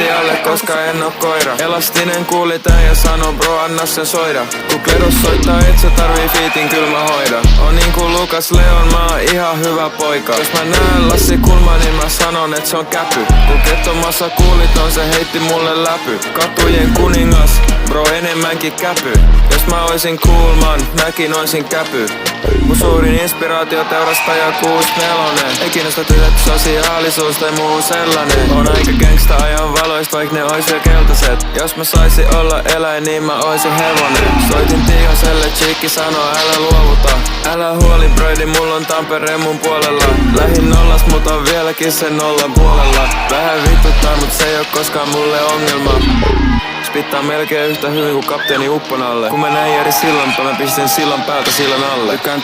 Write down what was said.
lattialle, koska en oo koira. Elastinen kuuli tän ja sano bro anna sen soida. Kun Kledos soittaa et sä tarvii fiitin, kyl mä hoida. On niinku Lukas Leon, mä oon ihan hyvä poika. Jos mä näen Lassi Kulma, niin mä sanon et se on käpy. Kun Kettomassa kuulit on, se heitti mulle läpy. Katujen kuningas, bro enemmänkin käpy. Jos mä oisin Kulman, mäkin oisin käpy. Mun suurin inspiraatio teurastaja 64. Ei kiinnosta tytöt sosiaalisuus tai muu sellainen. On aika gangsta ajan valoista, vaik ne ois vielä keltaiset. Jos mä saisin olla eläin, niin mä oisin hevonen. Soitin Tiihoselle, chiikki sanoo älä luovuta. Älä huoli broidi, mulla on Tampere mun puolella. Lähin nollast, mut on vieläkin sen nollan puolella. Vähän vituttaa, mut se ei oo koskaan mulle ongelma. Spittaa melkein yhtä hyvin kuin kapteeni Upponalle. Kun mä näin eri sillan, mä pistin sillan päältä sillan alle. Tykkään